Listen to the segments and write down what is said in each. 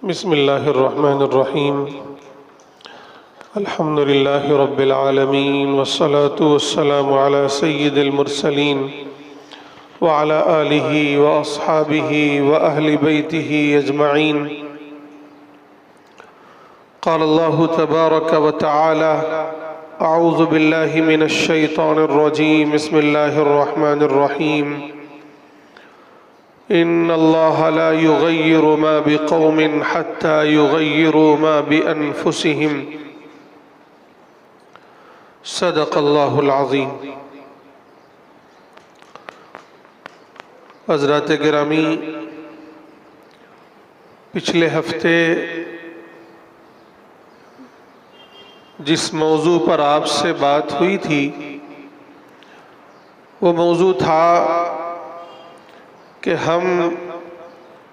बिस्मिल्लाहिर्रहमानिर्रहीम। अल्हम्दुलिल्लाहि रब्बिल आलमीन वस्सलातु वस्सलामु अला सय्यिदिल मुरसलीन व अला आलिहि व अस्हाबिहि व अहलि बैतिहि अजमईन। क़ाल अल्लाहु तबारक व तआला अऊज़ु बिल्लाहि मिनश शैतानिर रजीम। बिस्मिल्लाहिर रहमानिर रहीम। इन्नल्लाह ला युग़य्यिरु मा बिक़ौमिन हत्ता युग़य्यिरु मा बिअन्फुसिहिम। सदक़ल्लाहुल अज़ीम। हज़रात गिरामी, पिछले हफ्ते जिस मौजू पर आपसे बात हुई थी वो मौजू था कि हम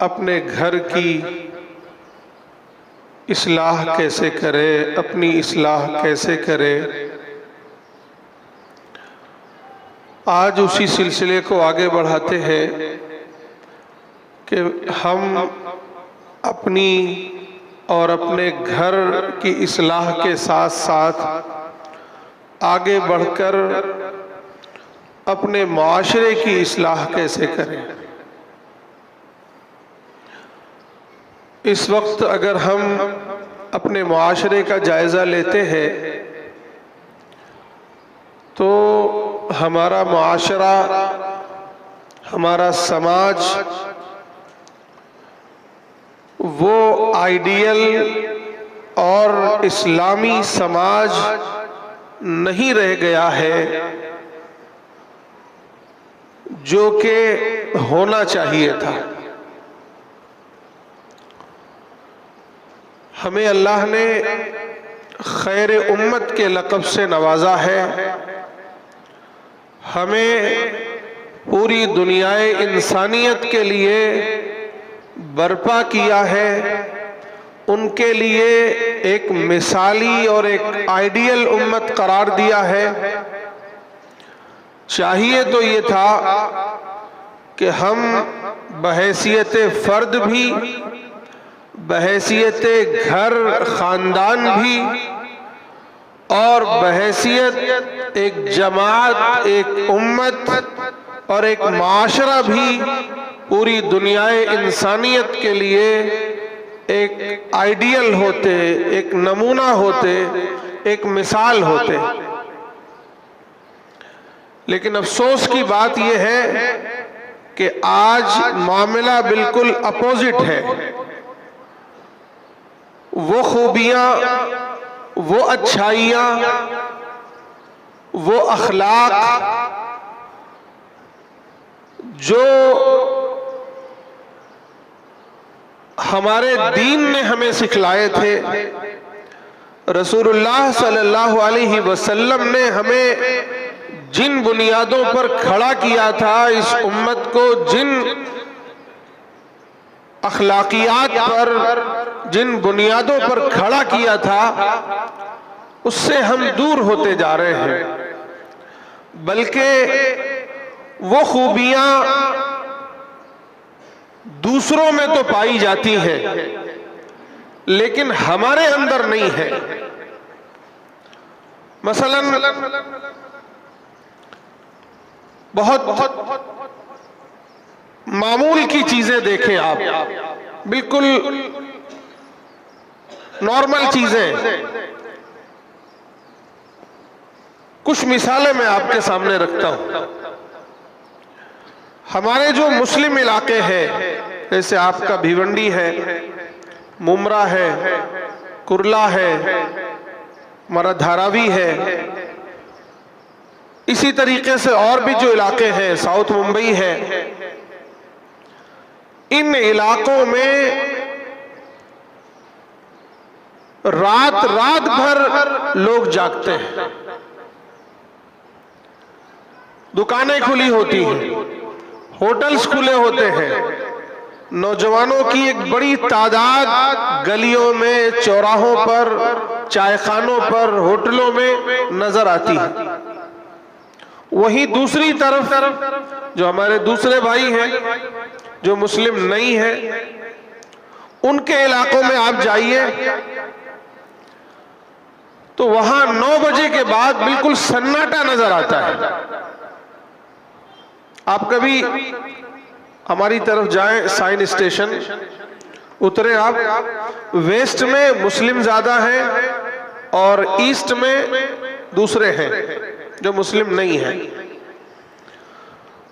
अपने घर की इस्लाह कैसे करें, अपनी इस्लाह कैसे करें। आज उसी सिलसिले को आगे बढ़ाते हैं कि हम अपनी और अपने घर की इस्लाह के साथ साथ आगे बढ़कर अपने माशरे की इस्लाह कैसे करें। इस वक्त अगर हम अपने माशरे का जायज़ा लेते हैं तो हमारा माशरा, हमारा समाज वो आइडियल और इस्लामी समाज नहीं रह गया है जो कि होना चाहिए था। हमें अल्लाह ने खैर उम्मत के लक़ब से नवाजा है। हमें पूरी दुनियाए इंसानियत के लिए बर्पा किया है, उनके लिए एक मिसाली और एक आइडियल उम्मत करार दिया है। चाहिए तो ये था कि हम बहैसियत फ़र्द भी, बहैसियत घर ख़ानदान भी और बहैसियत एक जमात, एक उम्मत और एक माशरा भी पूरी दुनियाए इंसानियत के लिए एक आइडियल होते, एक नमूना होते, एक मिसाल होते। लेकिन अफसोस की बात यह है कि आज मामला बिल्कुल अपोजिट है। वो खूबियां, वो अच्छाइयां, वो अखलाक जो हमारे दीन ने हमें सिखलाए थे, रसूलुल्लाह सल्लल्लाहु अलैहि वसल्लम ने हमें जिन बुनियादों पर खड़ा किया था, इस उम्मत को जिन अखलाकियात पर, जिन बुनियादों पर खड़ा किया था, उससे हम दूर होते जा रहे हैं। बल्कि वो खूबियां दूसरों में तो पाई जाती हैं लेकिन हमारे अंदर नहीं है। मसलन बहुत मामूल की चीजें देखें आप, बिल्कुल नॉर्मल चीजें। कुछ मिसालें मैं आपके सामने रखता हूं। हमारे जो मुस्लिम इलाके हैं, जैसे आपका भिवंडी है, मुमरा है, कुरला है, हमारा धारावी है, इसी तरीके से और भी जो इलाके हैं, साउथ मुंबई है, इन इलाकों में रात रात भर लोग जागते हैं। दुकानें खुली होती हैं, होटल्स खुले होते हैं, नौजवानों की एक बड़ी तादाद गलियों में, चौराहों पर, चायखानों पर, होटलों में नजर आती है। वहीं दूसरी तरफ जो हमारे दूसरे भाई हैं जो मुस्लिम नहीं है, उनके इलाकों में आप जाइए तो वहां 9 बजे के बाद बिल्कुल सन्नाटा नजर आता है। आप कभी हमारी तरफ जाएं, साइन स्टेशन उतरे आप, वेस्ट में मुस्लिम ज्यादा हैं और ईस्ट में दूसरे हैं जो मुस्लिम नहीं है।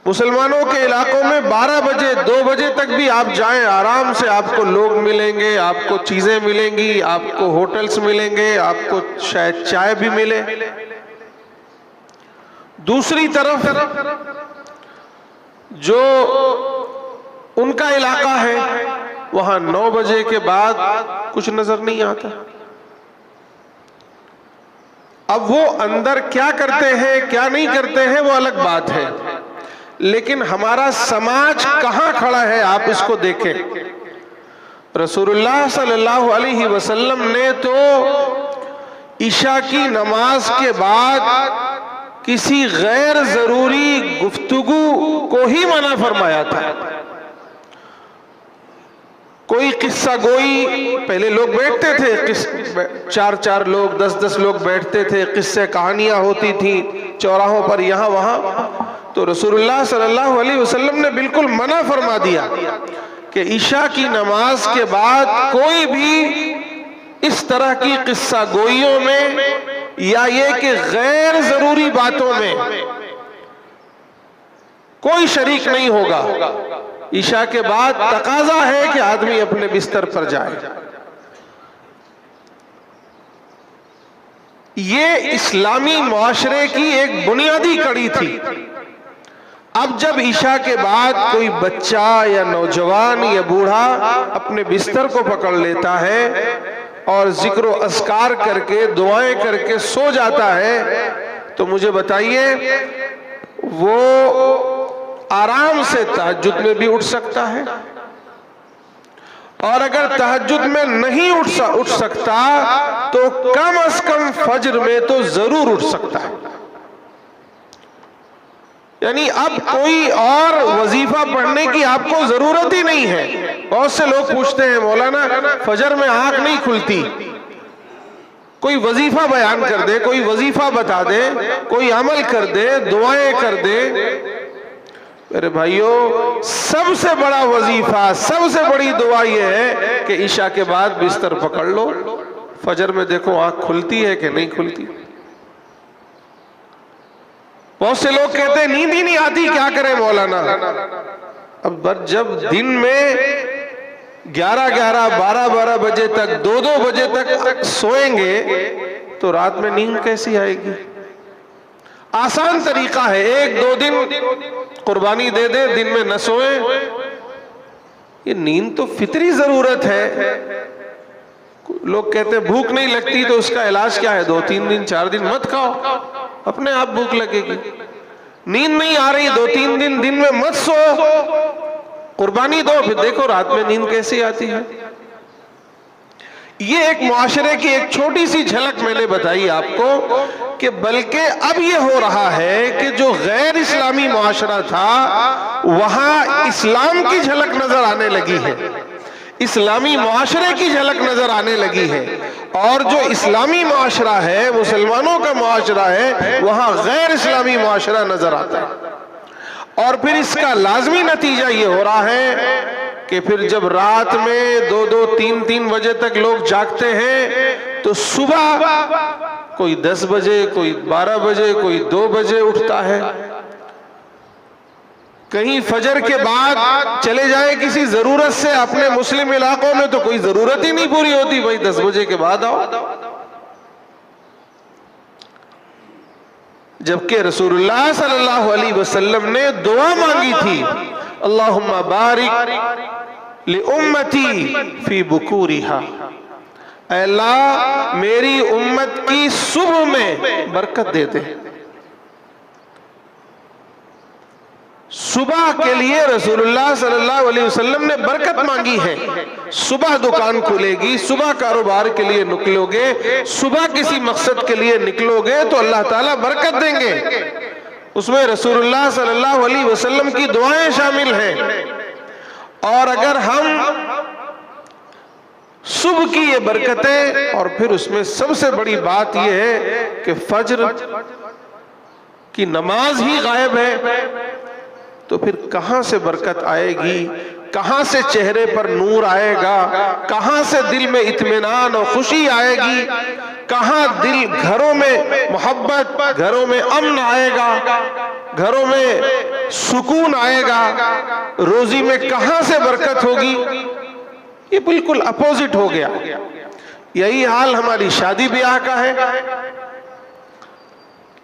मुसलमानों के इलाकों में 12 बजे 2 बजे तक भी आप जाएं, आराम से आपको लोग मिलेंगे, आपको चीजें मिलेंगी, आपको होटल्स मिलेंगे, आपको शायद चाय भी मिले। दूसरी तरफ जो उनका इलाका है वहां 9 बजे के बाद कुछ नजर नहीं आता। अब वो अंदर क्या करते हैं क्या नहीं करते हैं वो अलग बात है, लेकिन हमारा समाज कहां खड़ा है आप इसको देखें। रसूलुल्लाह सल्लल्लाहु अलैहि वसल्लम ने तो ईशा की नमाज के बाद किसी गैर जरूरी गुफ्तगू को ही मना फरमाया था। कोई किस्सा गोई, पहले लोग बैठते थे, 4-4 लोग 10-10 लोग बैठते थे, किस्से कहानियां होती थी चौराहों पर यहां वहां। तो रसूलुल्लाह सल्लल्लाहु अलैहि वसल्लम ने बिल्कुल मना फरमा दिया कि ईशा की नमाज के बाद कोई भी इस तरह की किस्सा गोइयों में या ये कि गैर जरूरी बातों में कोई शरीक नहीं होगा। ईशा के बाद तकाजा है कि आदमी अपने बिस्तर पर जाए। ये इस्लामी मुआशरे की एक बुनियादी कड़ी थी। अब जब ईशा के बाद कोई बच्चा या नौजवान या बूढ़ा अपने बिस्तर को पकड़ लेता है और जिक्र अस्कार करके दुआएं करके सो जाता है, तो मुझे बताइए वो आराम से तहज्जुद में भी उठ सकता है, और अगर तहज्जुद में नहीं उठ सकता तो कम से कम फज्र में तो जरूर उठ सकता है। यानी अब कोई और वजीफा पढ़ने की आपको जरूरत ही नहीं है। बहुत से लोग पूछते हैं मौलाना फजर में आंख नहीं खुलती, कोई वजीफा बयान कर दे, कोई वजीफा बता दे, कोई अमल कर दे, दुआएं कर दे। मेरे भाइयों, सबसे बड़ा वजीफा, सबसे बड़ी दुआ यह है कि ईशा के बाद बिस्तर पकड़ लो, फजर में देखो आंख खुलती है कि नहीं खुलती। बहुत से लोग कहते हैं नींद ही नहीं आती, क्या करें मौलाना। अब जब दिन में 11-11, 12-12 बजे तक, 2-2 बजे तक सोएंगे तो रात में नींद कैसी आएगी। आसान तरीका है, 1-2 दिन कुर्बानी दे दे, दिन में न सोए। ये नींद तो फितरी जरूरत है। लोग कहते हैं भूख नहीं लगती तो उसका इलाज क्या है, 2-3 दिन 4 दिन मत खाओ, अपने आप भूख लगेगी। नींद नहीं आ रही 2-3 दिन में मत सो, कुर्बानी दो, फिर देखो रात में नींद कैसी आती है। ये एक मुआशरे की एक छोटी सी झलक मैंने बताई आपको कि बल्कि अब ये हो रहा है कि जो गैर इस्लामी मुआशरा था वहां इस्लाम की झलक नजर आने लगी है, इस्लामी मुआशरे की झलक नजर आने लगी है, और जो इस्लामी मुआशरा है, मुसलमानों का मुआशरा है, वहां गैर इस्लामी मुआशरा नजर आता है। और फिर इसका लाजमी नतीजा ये हो रहा है कि फिर जब रात में 2-2, 3-3 बजे तक लोग जागते हैं तो सुबह कोई 10 बजे, कोई 12 बजे, कोई 2 बजे उठता है। कहीं फजर के बाद चले जाए किसी जरूरत से अपने मुस्लिम इलाकों में तो कोई जरूरत ही नहीं पूरी होती, भाई 10 बजे के बाद आओ। जबकि रसूलुल्लाह सल्लल्लाहु अलैहि वसल्लम ने दुआ मांगी थी, अल्लाहुम्मा बारिक लि उम्मती फी बुकूरिहा, अल्लाह मेरी उम्मत की सुबह में बरकत दे दे। सुबह के लिए रसूलुल्लाह सल्लल्लाहु अलैहि वसल्लम ने बरकत मांगी है। सुबह दुकान खुलेगी, सुबह कारोबार के लिए निकलोगे, सुबह किसी मकसद के लिए निकलोगे तो अल्लाह ताला बरकत देंगे। उसमें रसूलुल्लाह सल्लल्लाहु अलैहि वसल्लम की दुआएं शामिल हैं। और अगर हम सुबह की ये बरकतें, और फिर उसमें सबसे बड़ी बात यह है कि फज्र की नमाज ही गायब है, तो फिर कहां से बरकत आएगी, कहां से चेहरे पर नूर आएगा, कहां से दिल में इत्मीनान और खुशी आएगी, कहां घरों में मोहब्बत, घरों में अमन आएगा, घरों में सुकून आएगा, रोजी में कहां से बरकत होगी। ये बिल्कुल अपोजिट हो गया। यही हाल हमारी शादी ब्याह का है।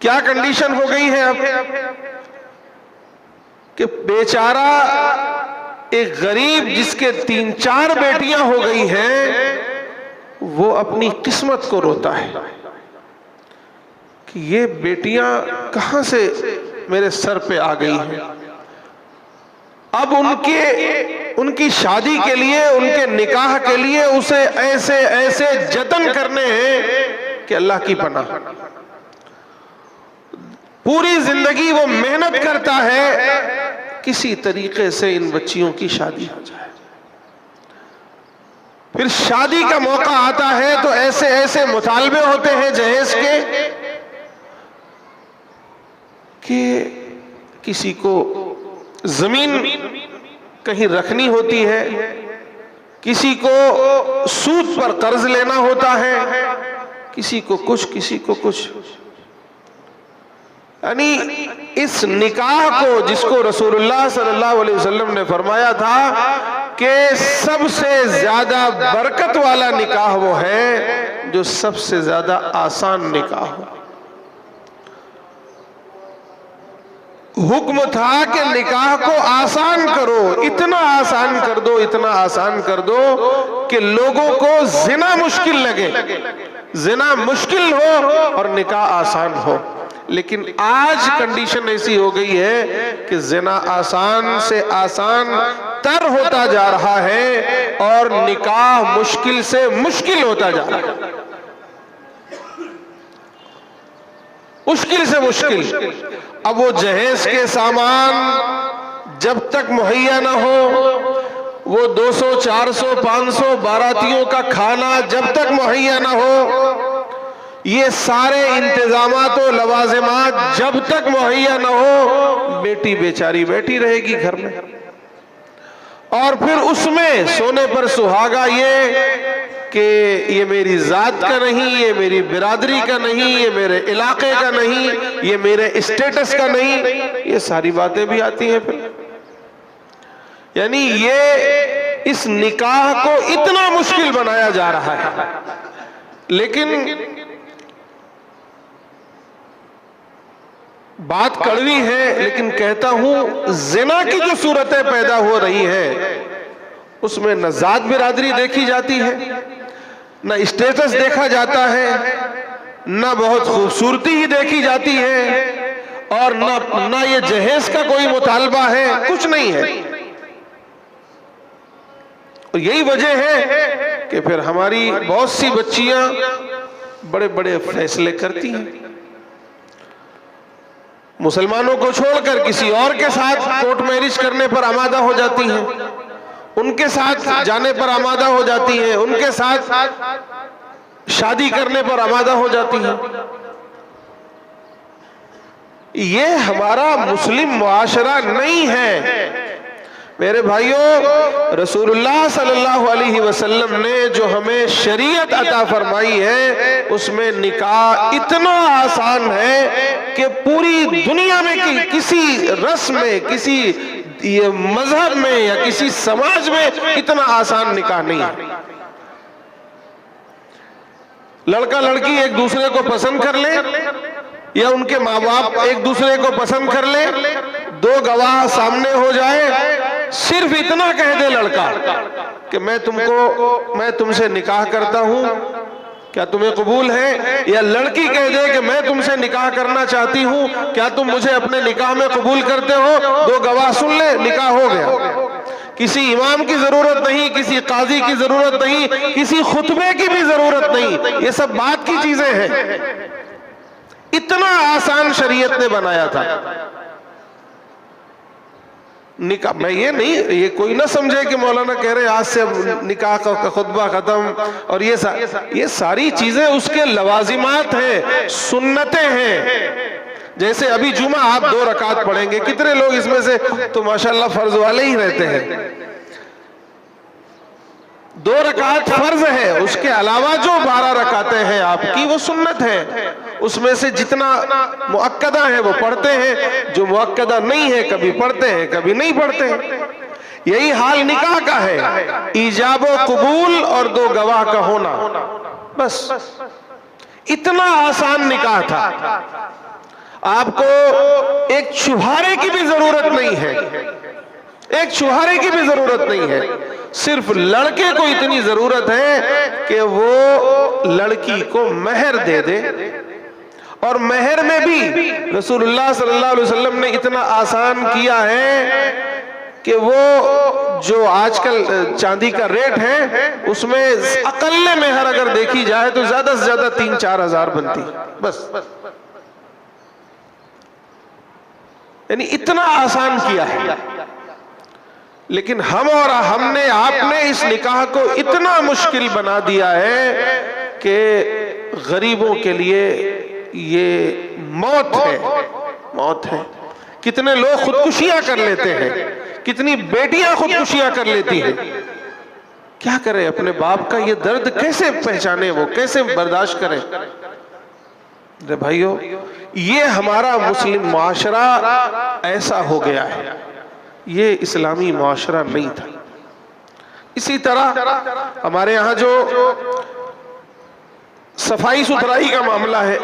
क्या कंडीशन हो गई है अब कि बेचारा एक गरीब जिसके 3-4 बेटियां हो गई हैं, वो अपनी किस्मत को रोता है कि ये बेटियां कहां से मेरे सर पे आ गई हैं। अब उनकी शादी के लिए, उनके निकाह के लिए उसे ऐसे ऐसे जतन करने हैं कि अल्लाह की पनाह। पूरी जिंदगी वो मेहनत करता है किसी तरीके से इन बच्चियों की शादी हो जाए। फिर शादी का मौका आता है तो ऐसे ऐसे मुतालबे होते हैं जहेज के कि किसी को जमीन कहीं रखनी होती है, किसी को सूद पर कर्ज लेना होता है, किसी को कुछ, किसी को कुछ। यानी इस निकाह को, जिसको रसूलुल्लाह सल्लल्लाहु अलैहि वसल्लम ने फरमाया था कि सबसे ज्यादा बरकत वाला निकाह वो है जो सबसे ज्यादा आसान निकाह हो। हुक्म था कि निकाह को आसान करो, इतना आसान कर दो, इतना आसान कर दो कि लोगों को जिना मुश्किल लगे, जिना मुश्किल हो और निकाह आसान हो। लेकिन आज कंडीशन ऐसी हो गई है कि जिना आसान से आसान तर होता जा रहा है और निकाह मुश्किल से मुश्किल होता जा रहा है, मुश्किल से मुश्किल। अब वो जहेज के सामान जब तक मुहैया ना हो, वो 200, 400, 500 बारातियों का खाना जब तक मुहैया ना हो, ये सारे इंतजामात और लवाजिमात जब तक मुहैया ना हो, बेटी बेचारी बैठी रहेगी घर में। और फिर उसमें सोने पर सुहागा ये कि ये मेरी जात का नहीं, ये मेरी बिरादरी का नहीं, ये मेरे इलाके का नहीं, ये मेरे स्टेटस का नहीं, ये सारी बातें भी आती हैं फिर। यानी ये इस निकाह को इतना मुश्किल बनाया जा रहा है। लेकिन बात कड़वी है, लेकिन कहता हूं जिना की जो सूरतें पैदा हो रही हैं उसमें न जात बिरादरी देखी जाती है, न स्टेटस देखा जाता है, न बहुत खूबसूरती ही देखी जाती है, और न ये जहेज का कोई मुतालबा है, कुछ नहीं है। और यही वजह है कि फिर हमारी बहुत सी बच्चियां बड़े बड़े फैसले करती हैं, मुसलमानों को छोड़कर किसी और के साथ कोर्ट मैरिज करने पर आमादा हो जाती हैं, उनके साथ जाने पर आमादा हो जाती हैं, उनके साथ शादी करने पर आमादा हो जाती हैं। ये हमारा मुस्लिम मुआशरा नहीं है मेरे भाइयों। रसूलुल्लाह सल्लल्लाहु अलैहि वसल्लम ने जो हमें शरीयत अता फरमाई है उसमें निकाह इतना आसान है कि पूरी दुनिया में किसी रस्म में, किसी ये मजहब में या किसी समाज में इतना आसान निकाह नहीं है। लड़का लड़की एक दूसरे को पसंद कर ले या उनके माँ बाप एक दूसरे को पसंद कर ले, 2 गवाह सामने हो जाए, सिर्फ इतना कह दे लड़का कि मैं तुमसे निकाह करता हूं, क्या तुम्हें कबूल है? या लड़की कह दे कि मैं तुमसे निकाह करना चाहती हूं, क्या तुम मुझे अपने निकाह में कबूल करते हो? 2 गवाह सुन ले, निकाह हो गया। किसी इमाम की जरूरत नहीं, किसी काजी की जरूरत नहीं, किसी खुतबे की भी जरूरत नहीं, ये सब बात की चीजें हैं। इतना आसान शरीयत ने बनाया था। निकाह, मैं ये कोई ना समझे कि मौलाना कह रहे आज से निकाह का खुतबा खत्म, और ये सारी चीजें उसके लवाजिमात हैं, सुन्नतें हैं। जैसे अभी जुमा आप 2 रकात पढ़ेंगे, कितने लोग इसमें से तो माशाल्लाह फर्ज वाले ही रहते हैं। 2 रकात फर्ज है, उसके अलावा जो 12 रकातें हैं आपकी वो सुन्नत है। उसमें से जितना मुअक्कदा है वो पढ़ते हैं, जो मुअक्कदा नहीं है कभी पढ़ते हैं कभी नहीं पढ़ते हैं। यही हाल निकाह का है, ईजाबो कबूल और 2 गवाह का होना, बस इतना आसान निकाह था। आपको एक छुहारे की भी जरूरत नहीं है, एक छुहारे की भी जरूरत नहीं है, सिर्फ लड़के को इतनी जरूरत है कि वो लड़की को मेहर दे दे। और मेहर में भी रसूलुल्लाह सल्लल्लाहु अलैहि वसल्लम ने इतना आसान किया है कि वो जो आजकल चांदी का रेट है उसमें अकल्ले मेहर अगर देखी जाए तो ज्यादा से ज्यादा 3-4 हजार बनती, बस। यानी इतना आसान किया है। लेकिन हमने आपने इस निकाह को इतना मुश्किल बना दिया है कि गरीबों के लिए ये मौत है, मौत है। कितने लोग खुदकुशियां कर लेते हैं, कितनी बेटियां खुदकुशियां कर लेती हैं। क्या करें, अपने बाप का ये दर्द कैसे पहचाने, वो कैसे बर्दाश्त करें। अरे भाइयों, ये हमारा मुस्लिम मुआशरा ऐसा हो गया है, ये इस्लामी मुआशरा नहीं था। इसी तरह हमारे यहाँ जो सफाई सुथराई का मामला है,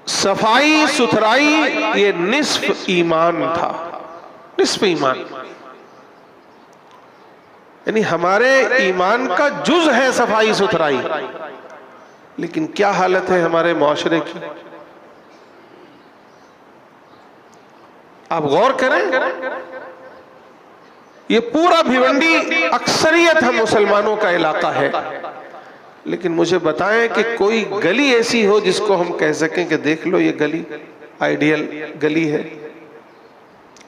सफाई सुथराई ये निस्फ ईमान था, निस्फ ईमान। यानी हमारे ईमान का जुज है सफाई सुथराई। लेकिन क्या हालत है हमारे मुआशरे की, आप गौर करें। ये पूरा भिवंडी अक्सरियत हम मुसलमानों का इलाका है, लेकिन मुझे बताएं कि कोई गली ऐसी हो जिसको हम कह सकें कि देख लो ये गली आइडियल गली है।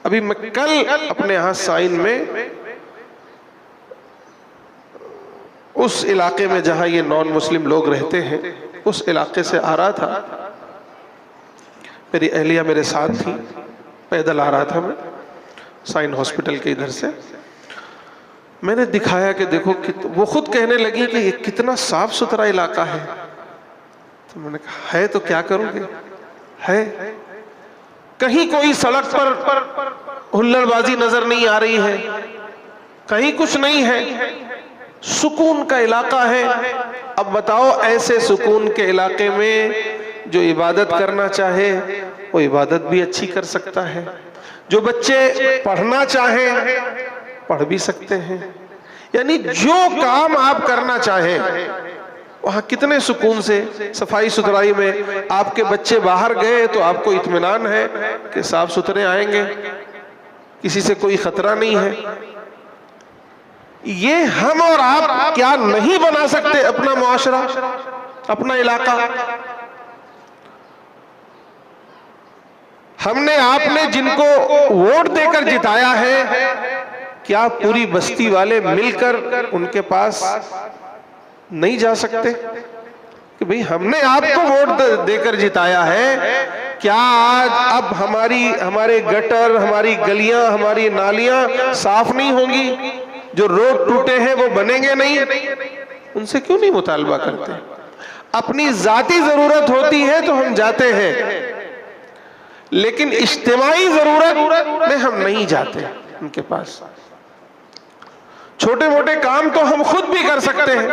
अभी मैं कल अपने यहां साइन में उस इलाके में जहां ये नॉन मुस्लिम लोग रहते हैं, उस इलाके से आ रहा था, मेरी अहलिया मेरे साथ थी, पैदल आ रहा था मैं साइन हॉस्पिटल के इधर से। मैंने दिखाया कि देखो वो खुद कहने लगी कि ये कितना साफ सुथरा इलाका है। तो मैंने कहा है तो क्या करोगे, है कहीं कोई सड़क पर हुल्लड़बाजी नजर नहीं आ रही है, कहीं कुछ नहीं है, सुकून का इलाका है। अब बताओ ऐसे सुकून के इलाके में जो इबादत करना चाहे वो इबादत भी अच्छी कर सकता है, जो बच्चे पढ़ना चाहें पढ़ भी सकते हैं। यानी जो काम आप करना चाहें वहां कितने सुकून से सफाई सुथराई में आपके बच्चे बाहर गए तो आपको इत्मीनान है कि साफ सुथरे आएंगे, किसी से कोई खतरा नहीं है। ये हम और आप क्या नहीं बना सकते अपना मुआशरा, अपना इलाका? हमने आपने जिनको वोट देकर जिताया है, क्या पूरी बस्ती वाले मिलकर उनके पास नहीं जा सकते कि भाई हमने आपको वोट देकर जिताया है, क्या आज अब हमारे गटर, हमारी गलियां, हमारी नालियां साफ नहीं होंगी? जो रोड टूटे हैं वो बनेंगे नहीं? उनसे क्यों नहीं मुतालबा करते? अपनी जाती जरूरत होती है तो हम जाते हैं, लेकिन इज्तिमाई जरूरत में हम नहीं जाते उनके पास। छोटे मोटे काम तो हम खुद भी कर सकते हैं,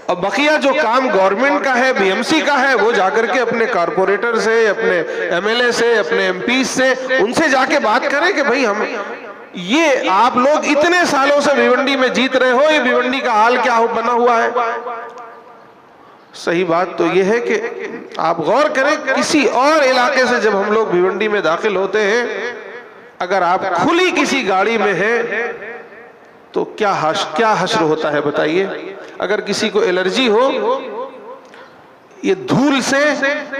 और बकिया जो काम गवर्नमेंट का है, बीएमसी का है, वो जाकर के अपने कारपोरेटर से, अपने एमएलए से, अपने एमपी से, उनसे जाके बात करें कि भाई हम ये आप लोग इतने सालों से भिवंडी में जीत रहे हो, ये भिवंडी का हाल क्या बना हुआ है। सही बात तो ये है कि आप गौर करें, किसी और इलाके से जब हम लोग भिवंडी में दाखिल होते हैं, अगर आप खुली किसी गाड़ी में हैं तो क्या हश्र होता है बताइए। अगर किसी को एलर्जी हो, ये धूल से,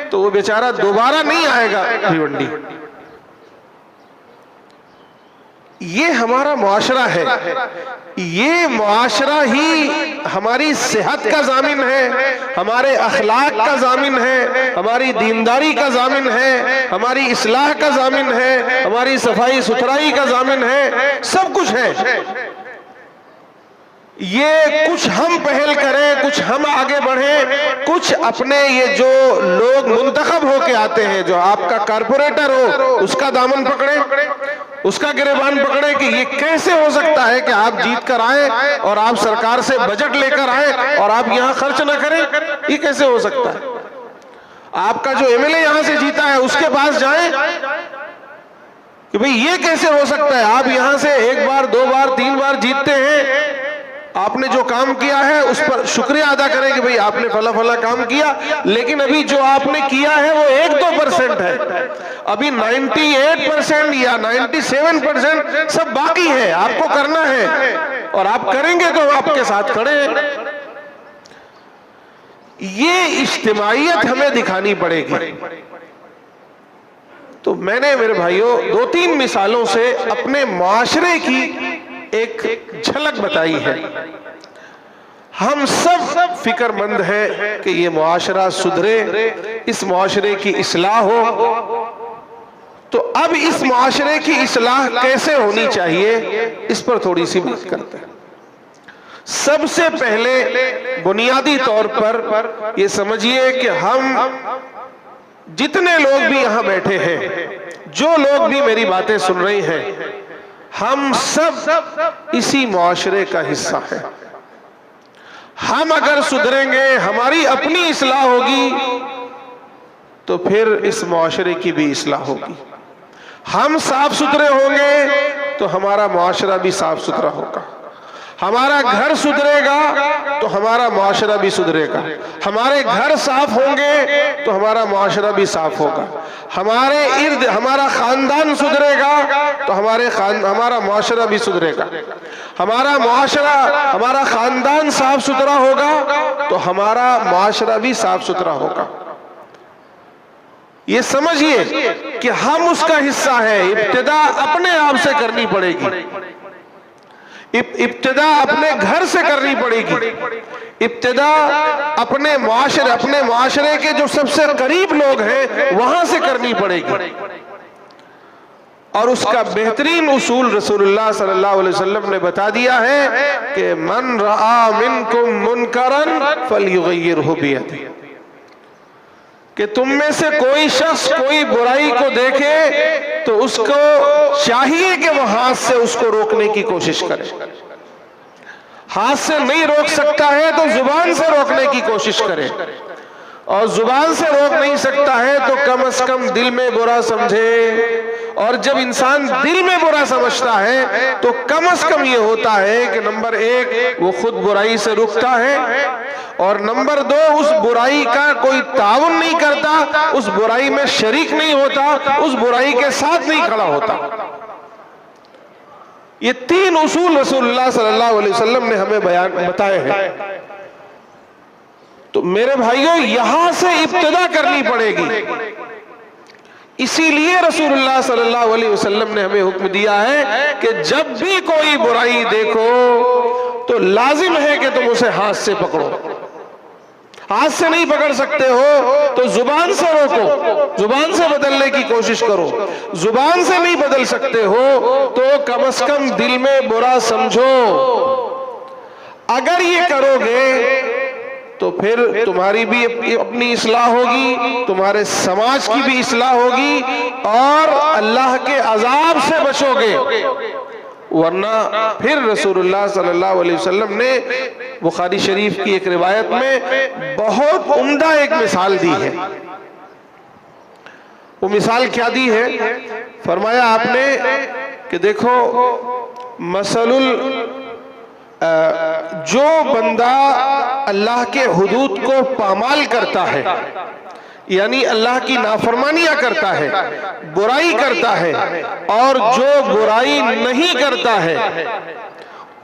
तो वो बेचारा दोबारा नहीं आएगा भिवंडी। ये हमारा मुआशरा है, ये मुआशरा ही हमारी सेहत का जामिन है, हमारे अखलाक का जामिन है, हमारी दीनदारी का जामिन है, हमारी इस्लाह का जामिन है, हमारी सफाई सुथराई का जामिन है, सब कुछ है। ये कुछ हम पहल करें, कुछ हम आगे बढ़ें, कुछ अपने ये जो लोग मुंतखब होके आते हैं, जो आपका कारपोरेटर हो उसका दामन पकड़े, उसका गिरेबान पकड़े कि ये कैसे हो सकता है कि आप जीत कर आए और आप सरकार से बजट लेकर आए और आप यहां खर्च ना करें, ये कैसे हो सकता है। आपका जो एमएलए यहां से जीता है उसके पास जाएं कि भाई ये कैसे हो सकता है, आप यहां से एक बार, दो बार, तीन बार जीतते हैं, आपने जो काम किया है उस पर शुक्रिया अदा करें कि भाई आपने फला फला काम किया, लेकिन अभी जो आपने किया है वो 1-2% है, अभी 98% या 97% सब बाकी है, आपको करना है और आप करेंगे तो आपके साथ खड़े हैं। ये इज्तिमाइयत हमें दिखानी पड़ेगी। तो मैंने मेरे भाइयों 2-3 मिसालों से अपने मुआशरे की एक झलक बताई है। हम सब फिक्रमंद हैं कि ये मुआशरा सुधरे, इस मुआशरे की इस्लाह हो। तो अब इस मुआशरे की इस्लाह कैसे होनी चाहिए, इस पर थोड़ी सी बात करते हैं। सबसे पहले बुनियादी तौर पर ये समझिए कि हम जितने लोग भी यहां बैठे हैं, जो लोग भी मेरी बातें सुन रहे हैं, हम सब इसी मुआशरे का हिस्सा है। हम अगर सुधरेंगे, हमारी अपनी इस्लाह होगी, तो फिर इस मुआशरे की भी इस्लाह होगी। हम साफ सुथरे होंगे तो हमारा मुआशरा भी साफ सुथरा होगा। हमारा घर सुधरेगा तो हमारा मुआशरा भी सुधरेगा। हमारे घर साफ होंगे तो हमारा मुआशरा भी साफ होगा। हमारे इर्द हमारा खानदान सुधरेगा तो हमारा मुआशरा भी सुधरेगा। हमारा मुआशरा, हमारा खानदान साफ सुथरा होगा तो हमारा मुआशरा भी साफ सुथरा होगा। ये समझिए कि हम उसका हिस्सा है। इब्तिदा अपने आप से करनी पड़ेगी, इब्तिदा अपने घर से करनी पड़ेगी, इब्तिदा अपने मुआशरे के जो सबसे करीब लोग हैं वहां से करनी पड़ेगी। और उसका बेहतरीन उसूल रसूलुल्लाह सल्लल्लाहु अलैहि वसल्लम ने बता दिया है कि मन रआ मिनकुम मुनकरन फलयुगय्यिरहु बियदिही, कि तुम में से कोई शख्स कोई बुराई को देखे तो उसको चाहिए कि वह हाथ से उसको रोकने की कोशिश करे। हाथ से नहीं रोक सकता है तो जुबान से रोकने की कोशिश करे, और जुबान से रोक नहीं सकता है तो कम से कम दिल में बुरा समझे। और जब इंसान दिल में बुरा समझता है तो कम से कम ये होता है कि नंबर 1 वो खुद बुराई से रुकता है, और नंबर 2 उस बुराई का कोई ताउन नहीं करता, उस बुराई में शरीक नहीं होता, उस बुराई के साथ नहीं खड़ा होता। ये 3 उसूल रसूलुल्लाह सल्लल्लाहु अलैहि वसल्लम ने हमें बताए हैं। तो मेरे भाइयों, यहां से इब्तिदा करनी पड़ेगी। इसीलिए रसूलुल्लाह सल्लल्लाहु अलैहि वसल्लम ने हमें हुक्म दिया है कि जब भी कोई बुराई देखो तो लाजिम है कि तुम उसे हाथ से पकड़ो। हाथ से नहीं पकड़ सकते हो तो जुबान से रोको, जुबान से बदलने की कोशिश करो। जुबान से नहीं बदल सकते हो तो कम से कम दिल में बुरा समझो। अगर ये करोगे तो फिर तुम्हारी भी अपनी इस्लाह होगी, तुम्हारे समाज की भी इस्लाह होगी, और अल्लाह के अजाब से बचोगे। वरना फिर रसूलुल्लाह सल्लल्लाहु अलैहि वसल्लम ने बुखारी शरीफ की एक रिवायत में बहुत उम्दा एक मिसाल दी है। वो मिसाल क्या दी है? फरमाया आपने कि देखो, मसलुल जो बंदा अल्लाह के हुदूद को पामाल करता है, यानी अल्लाह की नाफरमानियां करता है, बुराई करता है, और जो बुराई नहीं करता है,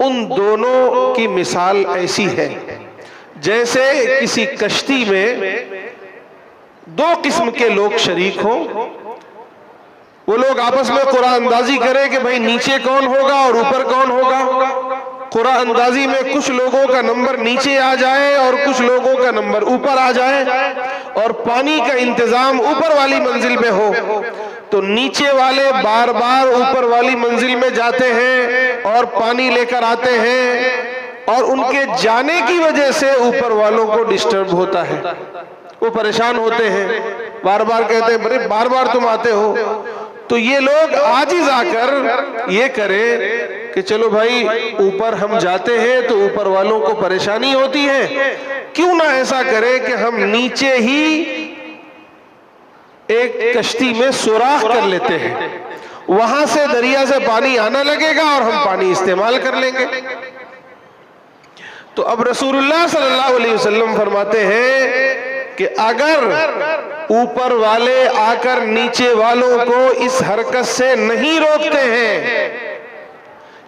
उन दोनों की मिसाल ऐसी है जैसे किसी कश्ती में दो किस्म के लोग शरीक हों, वो लोग आपस में कुरान अंदाजी करें कि भाई नीचे कौन होगा और ऊपर कौन होगा। कुरान अंदाजी में कुछ लोगों का नंबर नीचे आ जाए और कुछ लोगों का नंबर ऊपर आ जाए, और पानी का इंतजाम ऊपर वाली मंजिल में हो तो नीचे वाले बार बार ऊपर वाली मंजिल में जाते हैं और पानी लेकर आते हैं, और उनके जाने की वजह से ऊपर वालों को डिस्टर्ब होता है, वो परेशान होते हैं, बार बार कहते हैं अरे बार बार तुम आते हो। तो ये लोग आजिज आकर ये करें कि चलो भाई ऊपर हम जाते हैं तो ऊपर वालों को परेशानी होती है, क्यों ना ऐसा करें कि हम नीचे ही एक कश्ती में सुराख कर लेते हैं, वहां से दरिया से पानी आना लगेगा और हम पानी इस्तेमाल कर लेंगे। तो अब रसूलुल्लाह सल्लल्लाहु अलैहि वसल्लम फरमाते हैं कि अगर ऊपर वाले आकर नीचे वालों को इस हरकत से नहीं रोकते हैं,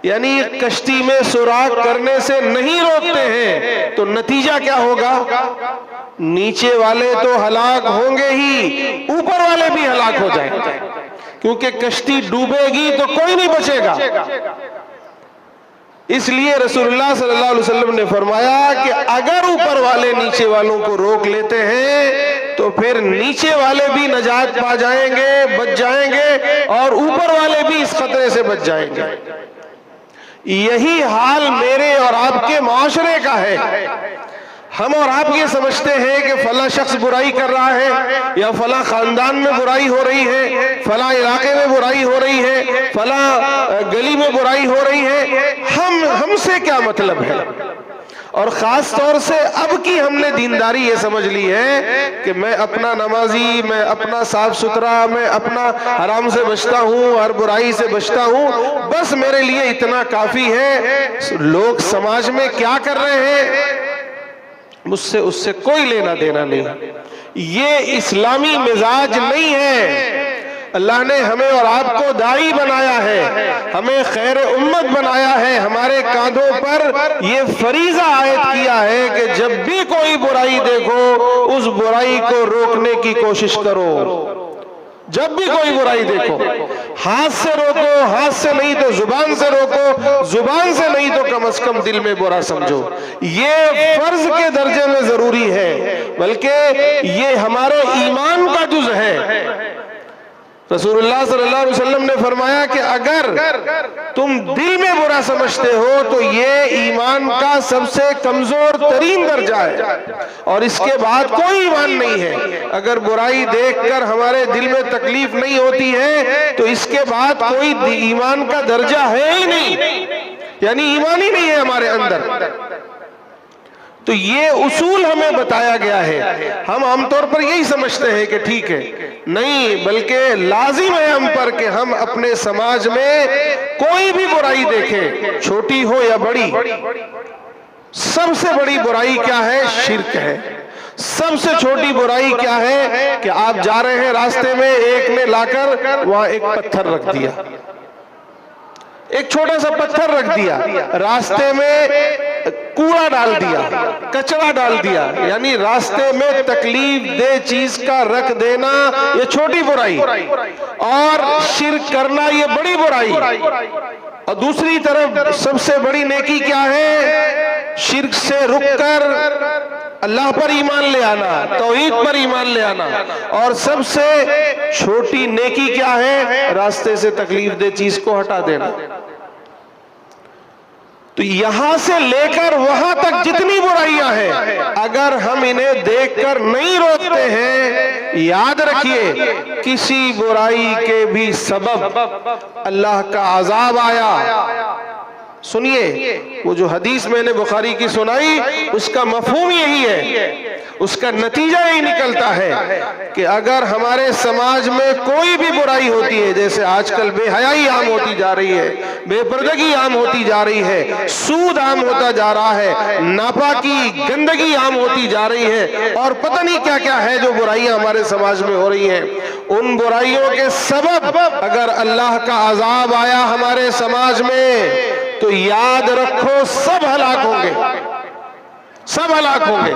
यानी कश्ती में सुराख करने से नहीं रोकते हैं, तो नतीजा क्या होगा? नीचे वाले तो हलाक होंगे ही, ऊपर वाले भी हलाक हो जाएंगे, क्योंकि कश्ती डूबेगी तो कोई नहीं बचेगा। इसलिए रसूलुल्लाह सल्लल्लाहु अलैहि वसल्लम ने फरमाया कि अगर ऊपर वाले नीचे वालों को रोक लेते हैं तो फिर नीचे वाले भी नजात पा जाएंगे, बच जाएंगे, और ऊपर वाले भी इस खतरे से बच जाएंगे। यही हाल मेरे और आपके माशरे का है। हम और आप ये समझते हैं कि फला शख्स बुराई कर रहा है, या फला खानदान में बुराई हो रही है, फला इलाके में बुराई हो रही है, फला गली में बुराई हो रही है, हमसे क्या मतलब है। और खास तौर से अब की हमने दीनदारी ये समझ ली है कि मैं अपना नमाजी, मैं अपना साफ सुथरा, मैं अपना हराम से बचता हूँ, हर बुराई से बचता हूँ, बस मेरे लिए इतना काफी है। लोग समाज में क्या कर रहे हैं मुझसे उससे कोई लेना देना नहीं। ये इस्लामी मिजाज नहीं है। अल्लाह ने हमें और आपको दाई बनाया है, हमें खैर उम्मत बनाया है, हमारे कांधों पर ये फरीजा आयत किया है कि जब भी कोई बुराई देखो उस बुराई को रोकने की कोशिश करो। जब भी कोई बुराई देखो, हाथ से रोको, हाथ से नहीं तो जुबान से रोको, जुबान से नहीं तो कम से कम दिल में बुरा समझो। ये फर्ज के दर्जे में जरूरी है, बल्कि ये हमारे ईमान का जुज है। रसूलुल्लाह सल्लल्लाहु अलैहि वसल्लम ने फरमाया कि अगर तुम दिल में बुरा समझते हो तो ये ईमान का सबसे कमजोर तरीन दर्जा है, और इसके बाद कोई ईमान नहीं है। अगर बुराई देखकर हमारे दिल में तकलीफ नहीं होती है तो इसके बाद कोई ईमान का दर्जा है ही नहीं, यानी ईमान ही नहीं है हमारे अंदर। तो ये उसूल हमें बताया गया है। हम आमतौर पर यही समझते हैं कि ठीक है, नहीं, बल्कि लाजिम है हम पर कि हम अपने समाज में कोई भी बुराई देखें, छोटी हो या बड़ी। सबसे बड़ी बुराई क्या है? शिर्क है। सबसे छोटी बुराई क्या है कि आप जा रहे हैं रास्ते में, एक ने लाकर वहां एक पत्थर रख दिया, एक छोटा सा पत्थर रख दिया, रास्ते में कूड़ा डाल दिया, कचरा डाल दिया, यानी रास्ते में तकलीफ दे चीज का रख देना ये छोटी बुराई, और शिर्क करना ये बड़ी बुराई। और दूसरी तरफ सबसे बड़ी नेकी क्या है? शिर्क से रुककर अल्लाह पर ईमान ले आना, तौहीद पर ईमान ले आना। और सबसे छोटी नेकी क्या है? रास्ते से तकलीफ दे चीज को हटा देना। तो यहां से लेकर वहां तक जितनी बुराइयां हैं, अगर हम इन्हें देखकर नहीं रोकते हैं, याद रखिए किसी बुराई के भी सबब अल्लाह का अजाब आया। सुनिए, वो जो हदीस मैंने बुखारी की सुनाई उसका मफहूम यही है, उसका नतीजा यही निकलता है कि अगर हमारे समाज में कोई भी बुराई होती है, जैसे आजकल बेहयाई आम होती जा रही है, बेपर्दगी आम होती जा रही है, सूद आम होता जा रहा है, नापाकी गंदगी आम होती जा रही है, और पता नहीं क्या क्या है जो बुराइयां हमारे समाज में हो रही हैं, उन बुराइयों के सबब अगर अल्लाह का अजाब आया हमारे समाज में तो याद रखो सब हलाक होंगे। सब हलाक होंगे,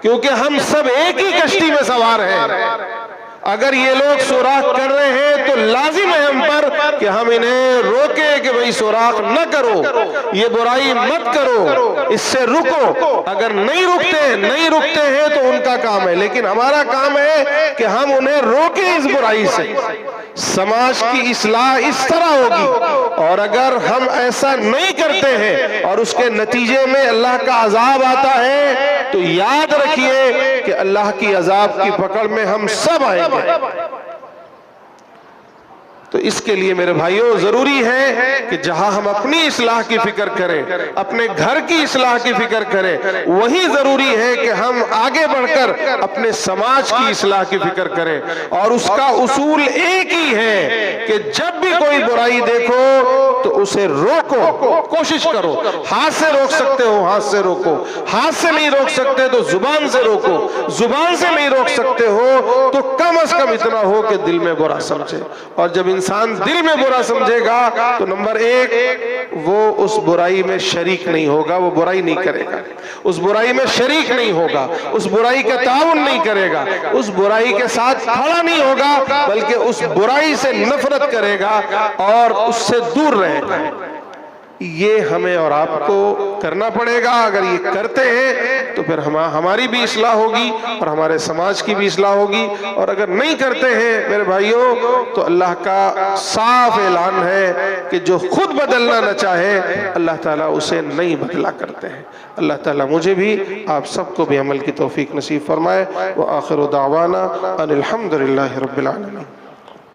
क्योंकि हम सब एक ही कश्ती में सवार हैं। अगर ये लोग सुराख कर रहे हैं तो लाजिम है हम पर कि हम इन्हें रोके कि भाई सुराख न करो, ये बुराई मत करो, इससे रुको। अगर नहीं रुकते हैं तो उनका काम है, लेकिन हमारा काम है कि हम उन्हें रोके इस बुराई से। समाज की इस्लाह इस तरह होगी, और अगर हम ऐसा नहीं करते हैं और उसके नतीजे में अल्लाह का अजाब आता है तो याद रखिए कि अल्लाह की अजाब की पकड़ में हम सब आएंगे। तो इसके लिए मेरे भाइयों जरूरी है कि जहां हम अपनी इस्लाह की फिक्र करें, अपने घर की इस्लाह की फिक्र करें, वही जरूरी है कि हम आगे बढ़कर अपने समाज की इस्लाह की फिक्र करें। और उसका उसूल एक ही है कि जब भी कोई बुराई देखो तो उसे रोको, कोशिश करो। हाथ से रोक सकते हो हाथ से रोको, हाथ से नहीं रोक सकते तो जुबान से रोको, जुबान से नहीं रोक सकते हो तो कम अज कम इतना हो कि दिल में बुरा समझे। और जब इंसान दिल में बुरा समझेगा तो नंबर एक, वो उस बुराई में शरीक नहीं होगा, वो बुराई नहीं करेगा, उस बुराई में शरीक नहीं होगा, उस बुराई का ताउन नहीं करेगा, उस बुराई के साथ खड़ा नहीं होगा, बल्कि उस बुराई से नफरत करेगा और उससे दूर रहेगा। ये हमें और आपको करना पड़ेगा। अगर ये करते हैं तो फिर हमारी भी इस्लाह होगी और हमारे समाज की भी इस्लाह होगी। और अगर नहीं करते हैं मेरे भाइयों तो अल्लाह का साफ ऐलान है कि जो खुद बदलना न चाहे अल्लाह ताला उसे नहीं बदला करते हैं। अल्लाह ताला मुझे भी आप सबको भी अमल की तौफीक नसीब फरमाए। व आखिर दावाना अनिल हम्दुलिल्लाहि रब्बिल आलमीन।